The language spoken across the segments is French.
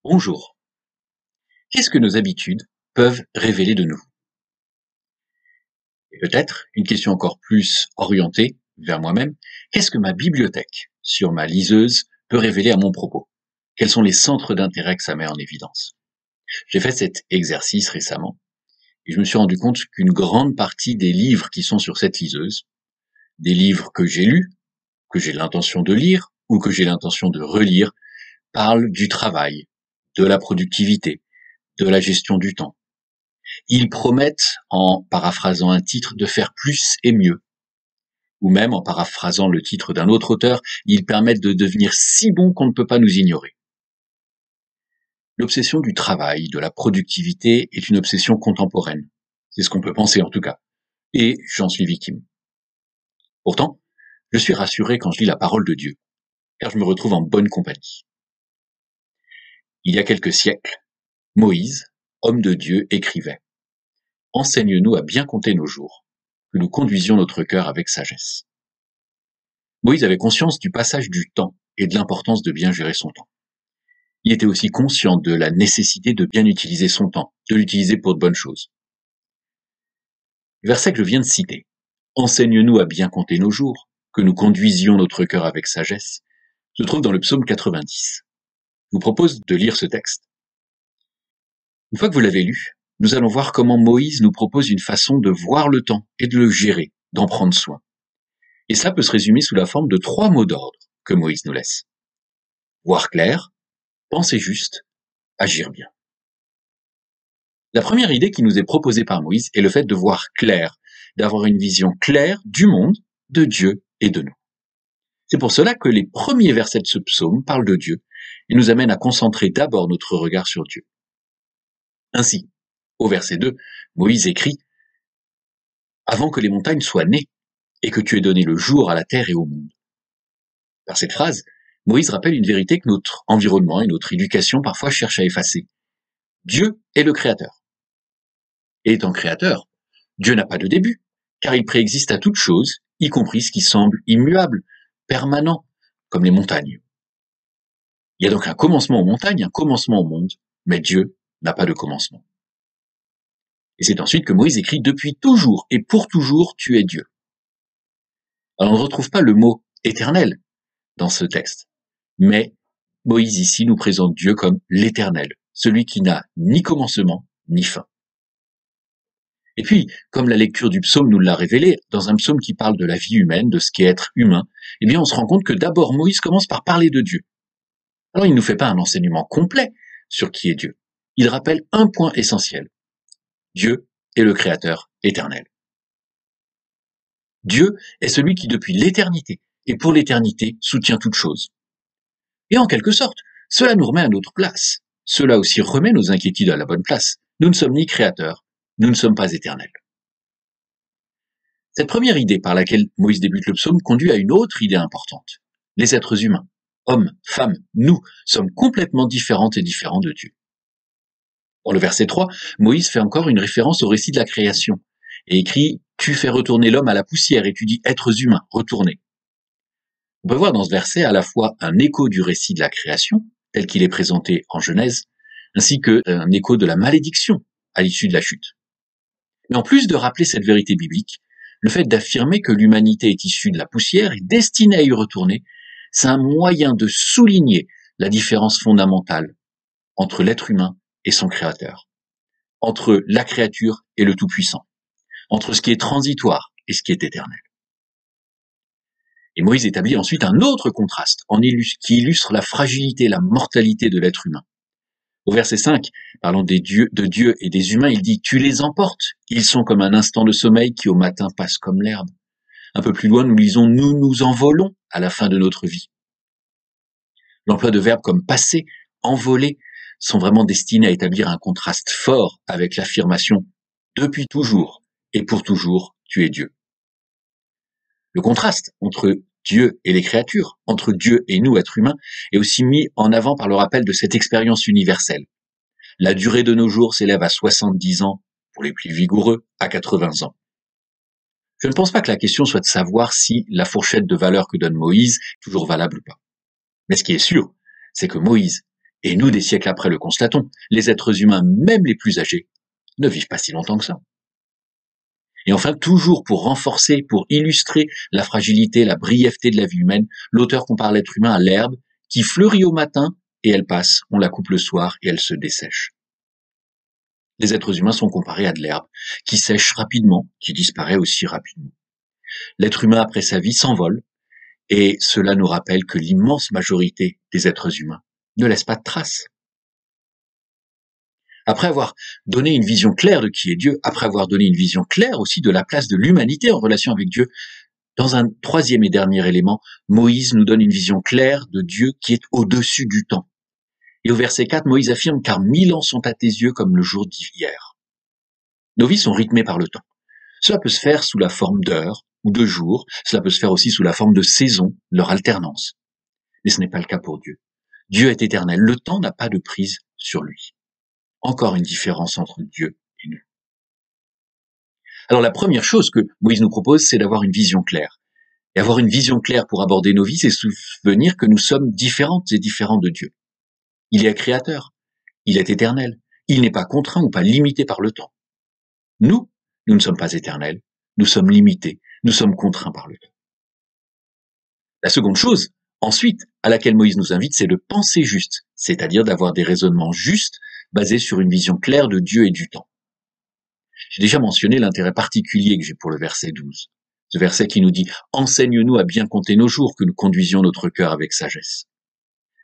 Bonjour. Qu'est-ce que nos habitudes peuvent révéler de nous? Et peut-être, une question encore plus orientée vers moi-même, qu'est-ce que ma bibliothèque sur ma liseuse peut révéler à mon propos? Quels sont les centres d'intérêt que ça met en évidence? J'ai fait cet exercice récemment et je me suis rendu compte qu'une grande partie des livres qui sont sur cette liseuse, des livres que j'ai lus, que j'ai l'intention de lire ou que j'ai l'intention de relire, parlent du travail, de la productivité, de la gestion du temps. Ils promettent, en paraphrasant un titre, de faire plus et mieux. Ou même, en paraphrasant le titre d'un autre auteur, ils permettent de devenir si bons qu'on ne peut pas nous ignorer. L'obsession du travail, de la productivité, est une obsession contemporaine. C'est ce qu'on peut penser en tout cas. Et j'en suis victime. Pourtant, je suis rassuré quand je lis la parole de Dieu, car je me retrouve en bonne compagnie. Il y a quelques siècles, Moïse, homme de Dieu, écrivait « Enseigne-nous à bien compter nos jours, que nous conduisions notre cœur avec sagesse. » Moïse avait conscience du passage du temps et de l'importance de bien gérer son temps. Il était aussi conscient de la nécessité de bien utiliser son temps, de l'utiliser pour de bonnes choses. Le verset que je viens de citer, « Enseigne-nous à bien compter nos jours, que nous conduisions notre cœur avec sagesse », se trouve dans le psaume 90. Je vous propose de lire ce texte. Une fois que vous l'avez lu, nous allons voir comment Moïse nous propose une façon de voir le temps et de le gérer, d'en prendre soin. Et cela peut se résumer sous la forme de 3 mots d'ordre que Moïse nous laisse. Voir clair, penser juste, agir bien. La première idée qui nous est proposée par Moïse est le fait de voir clair, d'avoir une vision claire du monde, de Dieu et de nous. C'est pour cela que les premiers versets de ce psaume parlent de Dieu et nous amènent à concentrer d'abord notre regard sur Dieu. Ainsi, au verset 2, Moïse écrit « Avant que les montagnes soient nées et que tu aies donné le jour à la terre et au monde ». Par cette phrase, Moïse rappelle une vérité que notre environnement et notre éducation parfois cherchent à effacer. Dieu est le créateur. Et étant créateur, Dieu n'a pas de début, car il préexiste à toute chose, y compris ce qui semble immuable, permanent, comme les montagnes. Il y a donc un commencement aux montagnes, un commencement au monde, mais Dieu n'a pas de commencement. Et c'est ensuite que Moïse écrit « Depuis toujours et pour toujours, tu es Dieu ». Alors on ne retrouve pas le mot « éternel » dans ce texte, mais Moïse ici nous présente Dieu comme l'éternel, celui qui n'a ni commencement ni fin. Et puis, comme la lecture du psaume nous l'a révélé, dans un psaume qui parle de la vie humaine, de ce qu'est être humain, eh bien on se rend compte que d'abord Moïse commence par parler de Dieu. Alors il ne nous fait pas un enseignement complet sur qui est Dieu. Il rappelle un point essentiel. Dieu est le Créateur éternel. Dieu est celui qui depuis l'éternité et pour l'éternité soutient toute chose. Et en quelque sorte, cela nous remet à notre place. Cela aussi remet nos inquiétudes à la bonne place. Nous ne sommes ni créateurs, nous ne sommes pas éternels. Cette première idée par laquelle Moïse débute le psaume conduit à une autre idée importante. Les êtres humains, hommes, femmes, nous, sommes complètement différentes et différents de Dieu. Dans le verset 3, Moïse fait encore une référence au récit de la création et écrit « Tu fais retourner l'homme à la poussière » et tu dis « êtres humains, retournez ». On peut voir dans ce verset à la fois un écho du récit de la création, tel qu'il est présenté en Genèse, ainsi qu'un écho de la malédiction à l'issue de la chute. Mais en plus de rappeler cette vérité biblique, le fait d'affirmer que l'humanité est issue de la poussière et destinée à y retourner, c'est un moyen de souligner la différence fondamentale entre l'être humain et son créateur, entre la créature et le Tout-Puissant, entre ce qui est transitoire et ce qui est éternel. Et Moïse établit ensuite un autre contraste qui illustre la fragilité, la mortalité de l'être humain. Au verset 5, parlant de Dieu et des humains, il dit « Tu les emportes, ils sont comme un instant de sommeil qui au matin passe comme l'herbe. » Un peu plus loin, nous lisons « Nous nous envolons à la fin de notre vie. » L'emploi de verbes comme passer, envoler, sont vraiment destinés à établir un contraste fort avec l'affirmation « Depuis toujours et pour toujours, tu es Dieu ». Le contraste entre Dieu et les créatures, entre Dieu et nous, êtres humains, est aussi mis en avant par le rappel de cette expérience universelle. La durée de nos jours s'élève à 70 ans, pour les plus vigoureux, à 80 ans. Je ne pense pas que la question soit de savoir si la fourchette de valeur que donne Moïse est toujours valable ou pas. Mais ce qui est sûr, c'est que Moïse Et nous, des siècles après, le constatons. Les êtres humains, même les plus âgés, ne vivent pas si longtemps que ça. Et enfin, toujours pour renforcer, pour illustrer la fragilité, la brièveté de la vie humaine, l'auteur compare l'être humain à l'herbe qui fleurit au matin et elle passe, on la coupe le soir et elle se dessèche. Les êtres humains sont comparés à de l'herbe qui sèche rapidement, qui disparaît aussi rapidement. L'être humain après sa vie s'envole et cela nous rappelle que l'immense majorité des êtres humains ne laisse pas de traces. Après avoir donné une vision claire de qui est Dieu, après avoir donné une vision claire aussi de la place de l'humanité en relation avec Dieu, dans un troisième et dernier élément, Moïse nous donne une vision claire de Dieu qui est au-dessus du temps. Et au verset 4, Moïse affirme « Car 1000 ans sont à tes yeux comme le jour d'hier ». Nos vies sont rythmées par le temps. Cela peut se faire sous la forme d'heures ou de jours, cela peut se faire aussi sous la forme de saisons, leur alternance. Mais ce n'est pas le cas pour Dieu. Dieu est éternel, le temps n'a pas de prise sur lui. Encore une différence entre Dieu et nous. Alors la première chose que Moïse nous propose, c'est d'avoir une vision claire. Et avoir une vision claire pour aborder nos vies, c'est souvenir que nous sommes différentes et différents de Dieu. Il est créateur, il est éternel, il n'est pas contraint ou pas limité par le temps. Nous ne sommes pas éternels, nous sommes limités, nous sommes contraints par le temps. La seconde chose, ensuite, à laquelle Moïse nous invite, c'est de penser juste, c'est-à-dire d'avoir des raisonnements justes basés sur une vision claire de Dieu et du temps. J'ai déjà mentionné l'intérêt particulier que j'ai pour le verset 12. Ce verset qui nous dit « Enseigne-nous à bien compter nos jours, que nous conduisions notre cœur avec sagesse ».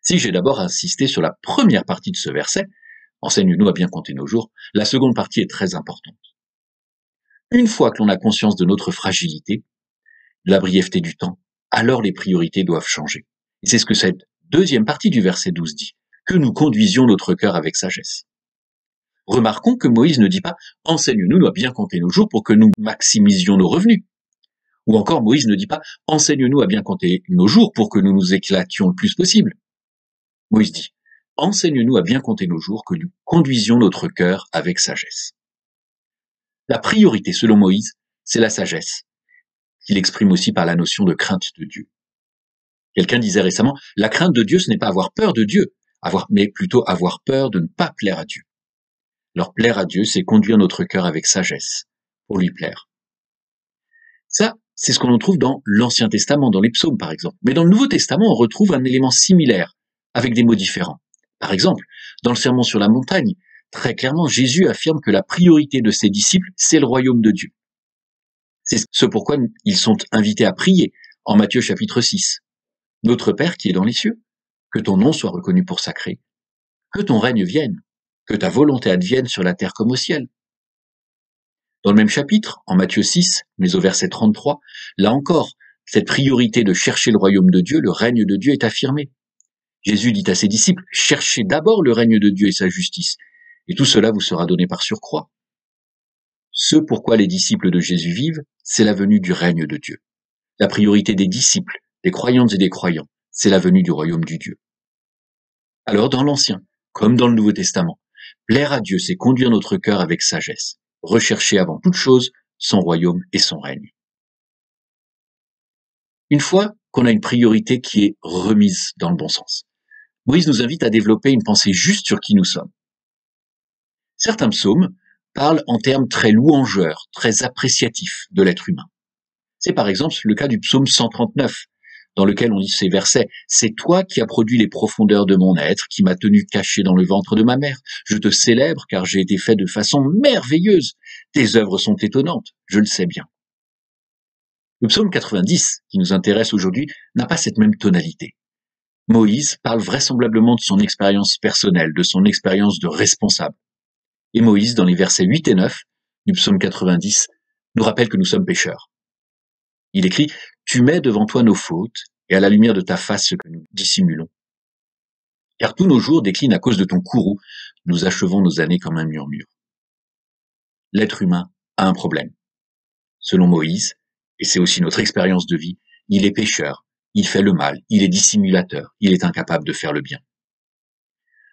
Si j'ai d'abord insisté sur la première partie de ce verset, « Enseigne-nous à bien compter nos jours », la seconde partie est très importante. Une fois que l'on a conscience de notre fragilité, de la brièveté du temps, alors les priorités doivent changer. Et c'est ce que cette deuxième partie du verset 12 dit, « Que nous conduisions notre cœur avec sagesse ». Remarquons que Moïse ne dit pas « Enseigne-nous à bien compter nos jours pour que nous maximisions nos revenus ». Ou encore Moïse ne dit pas « Enseigne-nous à bien compter nos jours pour que nous nous éclations le plus possible ». Moïse dit « Enseigne-nous à bien compter nos jours, que nous conduisions notre cœur avec sagesse ». La priorité, selon Moïse, c'est la sagesse, qu'il exprime aussi par la notion de crainte de Dieu. Quelqu'un disait récemment « La crainte de Dieu, ce n'est pas avoir peur de Dieu, mais plutôt avoir peur de ne pas plaire à Dieu ». Alors plaire à Dieu, c'est conduire notre cœur avec sagesse, pour lui plaire. Ça, c'est ce qu'on trouve dans l'Ancien Testament, dans les psaumes par exemple. Mais dans le Nouveau Testament, on retrouve un élément similaire, avec des mots différents. Par exemple, dans le Sermon sur la montagne, très clairement, Jésus affirme que la priorité de ses disciples, c'est le royaume de Dieu. C'est ce pourquoi ils sont invités à prier en Matthieu chapitre 6. Notre Père qui est dans les cieux, que ton nom soit reconnu pour sacré, que ton règne vienne, que ta volonté advienne sur la terre comme au ciel. Dans le même chapitre, en Matthieu 6, mais au verset 33, là encore, cette priorité de chercher le royaume de Dieu, le règne de Dieu est affirmée. Jésus dit à ses disciples, « Cherchez d'abord le règne de Dieu et sa justice, et tout cela vous sera donné par surcroît. » Ce pourquoi les disciples de Jésus vivent, c'est la venue du règne de Dieu. La priorité des disciples, des croyantes et des croyants, c'est la venue du royaume du Dieu. Alors dans l'Ancien, comme dans le Nouveau Testament, plaire à Dieu, c'est conduire notre cœur avec sagesse, rechercher avant toute chose son royaume et son règne. Une fois qu'on a une priorité qui est remise dans le bon sens, Moïse nous invite à développer une pensée juste sur qui nous sommes. Certains psaumes parlent en termes très louangeurs, très appréciatifs de l'être humain. C'est par exemple le cas du psaume 139, dans lequel on dit ces versets « C'est toi qui as produit les profondeurs de mon être, qui m'as tenu caché dans le ventre de ma mère. Je te célèbre car j'ai été fait de façon merveilleuse. Tes œuvres sont étonnantes, je le sais bien. » Le psaume 90, qui nous intéresse aujourd'hui, n'a pas cette même tonalité. Moïse parle vraisemblablement de son expérience personnelle, de son expérience de responsable. Et Moïse, dans les versets 8 et 9 du psaume 90, nous rappelle que nous sommes pécheurs. Il écrit « Tu mets devant toi nos fautes, et à la lumière de ta face ce que nous dissimulons. Car tous nos jours déclinent à cause de ton courroux, nous achevons nos années comme un murmure. » L'être humain a un problème. Selon Moïse, et c'est aussi notre expérience de vie, il est pécheur, il fait le mal, il est dissimulateur, il est incapable de faire le bien.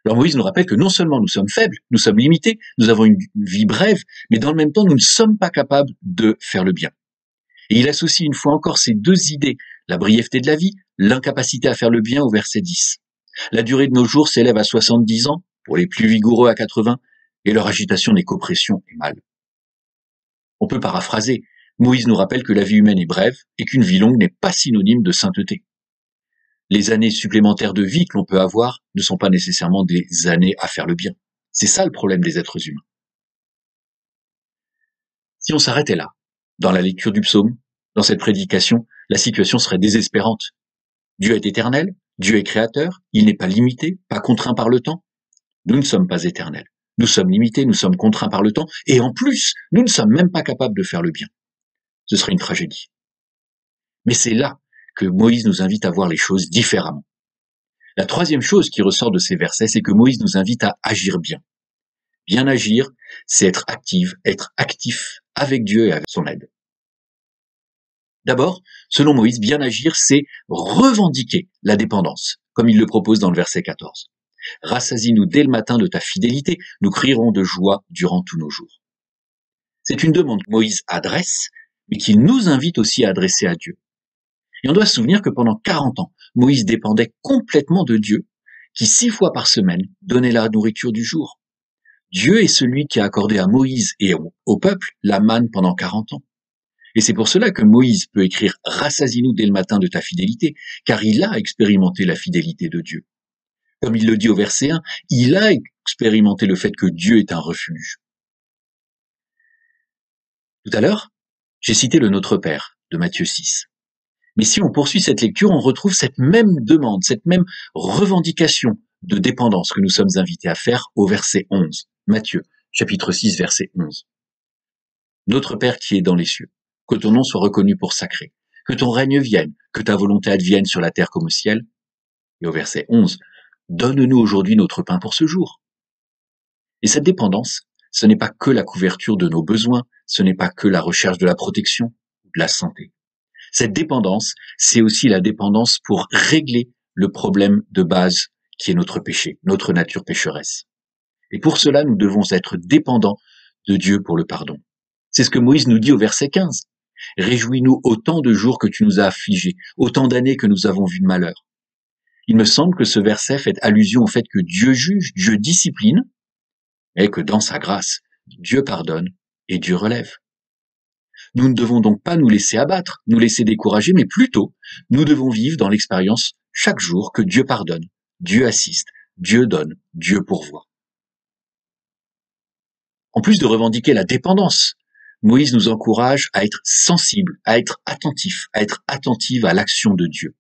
Alors Moïse nous rappelle que non seulement nous sommes faibles, nous sommes limités, nous avons une vie brève, mais dans le même temps, nous ne sommes pas capables de faire le bien. Et il associe une fois encore ces deux idées, la brièveté de la vie, l'incapacité à faire le bien au verset 10. La durée de nos jours s'élève à 70 ans, pour les plus vigoureux à 80, et leur agitation n'est qu'oppression et mal. On peut paraphraser. Moïse nous rappelle que la vie humaine est brève et qu'une vie longue n'est pas synonyme de sainteté. Les années supplémentaires de vie que l'on peut avoir ne sont pas nécessairement des années à faire le bien. C'est ça le problème des êtres humains. Si on s'arrêtait là, dans la lecture du psaume, dans cette prédication, la situation serait désespérante. Dieu est éternel, Dieu est créateur, il n'est pas limité, pas contraint par le temps. Nous ne sommes pas éternels. Nous sommes limités, nous sommes contraints par le temps, et en plus, nous ne sommes même pas capables de faire le bien. Ce serait une tragédie. Mais c'est là que Moïse nous invite à voir les choses différemment. La troisième chose qui ressort de ces versets, c'est que Moïse nous invite à agir bien. Bien agir, c'est être actif avec Dieu et avec son aide. D'abord, selon Moïse, bien agir, c'est revendiquer la dépendance, comme il le propose dans le verset 14. Rassasie-nous dès le matin de ta fidélité, nous crierons de joie durant tous nos jours. C'est une demande que Moïse adresse, mais qu'il nous invite aussi à adresser à Dieu. Et on doit se souvenir que pendant 40 ans, Moïse dépendait complètement de Dieu, qui 6 fois par semaine donnait la nourriture du jour. Dieu est celui qui a accordé à Moïse et au peuple la manne pendant 40 ans. Et c'est pour cela que Moïse peut écrire « Rassasie-nous dès le matin de ta fidélité », car il a expérimenté la fidélité de Dieu. Comme il le dit au verset 1, il a expérimenté le fait que Dieu est un refuge. Tout à l'heure, j'ai cité le Notre Père de Matthieu 6. Mais si on poursuit cette lecture, on retrouve cette même demande, cette même revendication de dépendance que nous sommes invités à faire au verset 11. Matthieu, chapitre 6, verset 11. Notre Père qui es dans les cieux, que ton nom soit reconnu pour sacré, que ton règne vienne, que ta volonté advienne sur la terre comme au ciel. Et au verset 11, donne-nous aujourd'hui notre pain pour ce jour. Et cette dépendance, ce n'est pas que la couverture de nos besoins, ce n'est pas que la recherche de la protection, de la santé. Cette dépendance, c'est aussi la dépendance pour régler le problème de base qui est notre péché, notre nature pécheresse. Et pour cela, nous devons être dépendants de Dieu pour le pardon. C'est ce que Moïse nous dit au verset 15. Réjouis-nous autant de jours que tu nous as affligés, autant d'années que nous avons vu de malheur. Il me semble que ce verset fait allusion au fait que Dieu juge, Dieu discipline, et que dans sa grâce, Dieu pardonne et Dieu relève. Nous ne devons donc pas nous laisser abattre, nous laisser décourager, mais plutôt, nous devons vivre dans l'expérience chaque jour que Dieu pardonne, Dieu assiste, Dieu donne, Dieu pourvoit. En plus de revendiquer la dépendance, Moïse nous encourage à être sensible, à être attentive à l'action de Dieu.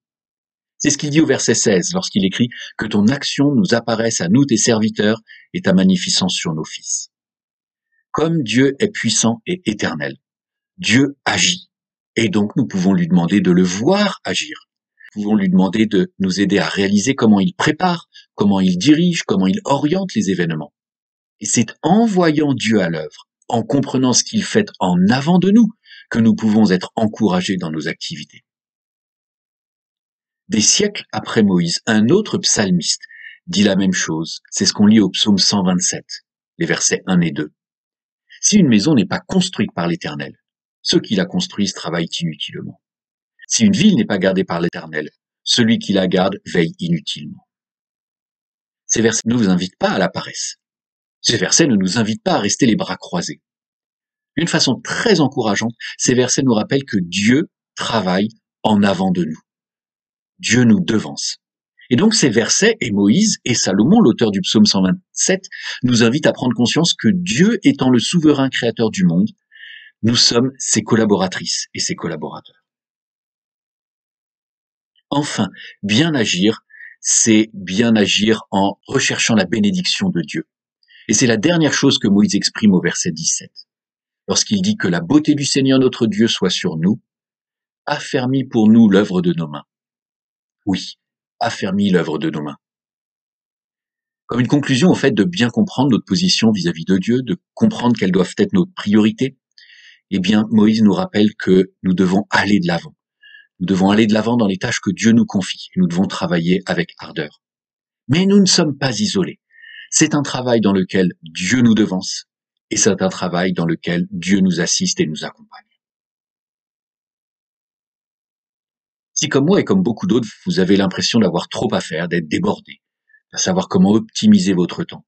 C'est ce qu'il dit au verset 16 lorsqu'il écrit « Que ton action nous apparaisse à nous tes serviteurs et ta magnificence sur nos fils ». Comme Dieu est puissant et éternel, Dieu agit. Et donc nous pouvons lui demander de le voir agir. Nous pouvons lui demander de nous aider à réaliser comment il prépare, comment il dirige, comment il oriente les événements. Et c'est en voyant Dieu à l'œuvre, en comprenant ce qu'il fait en avant de nous, que nous pouvons être encouragés dans nos activités. Des siècles après Moïse, un autre psalmiste dit la même chose. C'est ce qu'on lit au psaume 127, les versets 1 et 2. Si une maison n'est pas construite par l'Éternel, ceux qui la construisent travaillent inutilement. Si une ville n'est pas gardée par l'Éternel, celui qui la garde veille inutilement. Ces versets ne nous invitent pas à la paresse. Ces versets ne nous invitent pas à rester les bras croisés. D'une façon très encourageante, ces versets nous rappellent que Dieu travaille en avant de nous. Dieu nous devance. Et donc ces versets, et Moïse et Salomon, l'auteur du psaume 127, nous invitent à prendre conscience que Dieu étant le souverain créateur du monde, nous sommes ses collaboratrices et ses collaborateurs. Enfin, bien agir, c'est bien agir en recherchant la bénédiction de Dieu. Et c'est la dernière chose que Moïse exprime au verset 17. Lorsqu'il dit que la beauté du Seigneur notre Dieu soit sur nous, affermis pour nous l'œuvre de nos mains. Oui, affermis l'œuvre de nos mains. Comme une conclusion au fait de bien comprendre notre position vis-à-vis de Dieu, de comprendre quelles doivent être nos priorités, eh bien, Moïse nous rappelle que nous devons aller de l'avant. Nous devons aller de l'avant dans les tâches que Dieu nous confie et nous devons travailler avec ardeur. Mais nous ne sommes pas isolés. C'est un travail dans lequel Dieu nous devance et c'est un travail dans lequel Dieu nous assiste et nous accompagne. Si comme moi et comme beaucoup d'autres, vous avez l'impression d'avoir trop à faire, d'être débordé, à savoir comment optimiser votre temps.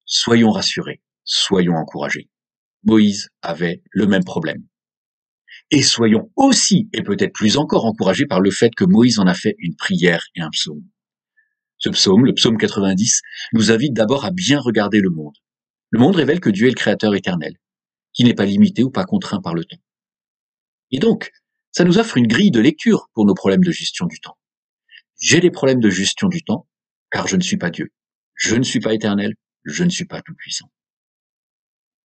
Soyons rassurés, soyons encouragés. Moïse avait le même problème. Et soyons aussi, et peut-être plus encore, encouragés par le fait que Moïse en a fait une prière et un psaume. Ce psaume, le psaume 90, nous invite d'abord à bien regarder le monde. Le monde révèle que Dieu est le créateur éternel, qui n'est pas limité ou pas contraint par le temps. Et donc, ça nous offre une grille de lecture pour nos problèmes de gestion du temps. J'ai des problèmes de gestion du temps, car je ne suis pas Dieu. Je ne suis pas éternel, je ne suis pas tout-puissant.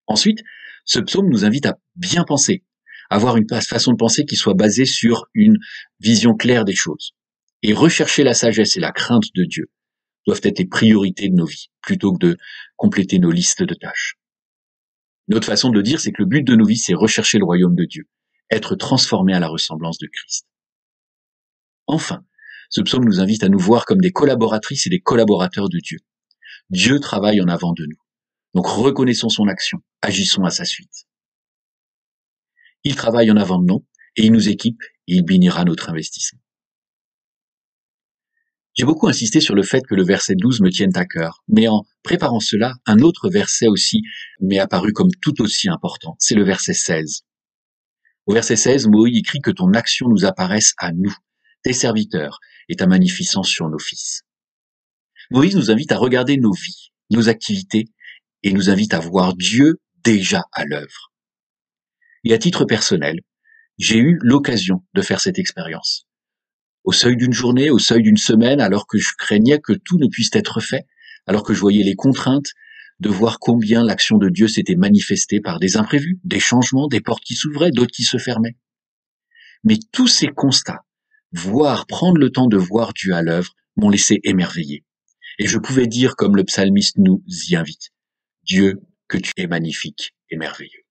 Ensuite, ce psaume nous invite à bien penser, à avoir une façon de penser qui soit basée sur une vision claire des choses. Et rechercher la sagesse et la crainte de Dieu doivent être les priorités de nos vies, plutôt que de compléter nos listes de tâches. Une autre façon de le dire, c'est que le but de nos vies, c'est rechercher le royaume de Dieu, être transformé à la ressemblance de Christ. Enfin, ce psaume nous invite à nous voir comme des collaboratrices et des collaborateurs de Dieu. Dieu travaille en avant de nous. Donc reconnaissons son action, agissons à sa suite. Il travaille en avant de nous et il nous équipe et il bénira notre investissement. J'ai beaucoup insisté sur le fait que le verset 12 me tienne à cœur, mais en préparant cela, un autre verset aussi m'est apparu comme tout aussi important, c'est le verset 16. Au verset 16, Moïse écrit que ton action nous apparaisse à nous, tes serviteurs, et ta magnificence sur nos fils. Moïse nous invite à regarder nos vies, nos activités, et nous invite à voir Dieu déjà à l'œuvre. Et à titre personnel, j'ai eu l'occasion de faire cette expérience. Au seuil d'une journée, au seuil d'une semaine, alors que je craignais que tout ne puisse être fait, alors que je voyais les contraintes, de voir combien l'action de Dieu s'était manifestée par des imprévus, des changements, des portes qui s'ouvraient, d'autres qui se fermaient. Mais tous ces constats, prendre le temps de voir Dieu à l'œuvre, m'ont laissé émerveillé. Et je pouvais dire, comme le psalmiste nous y invite, Dieu, que tu es magnifique et merveilleux.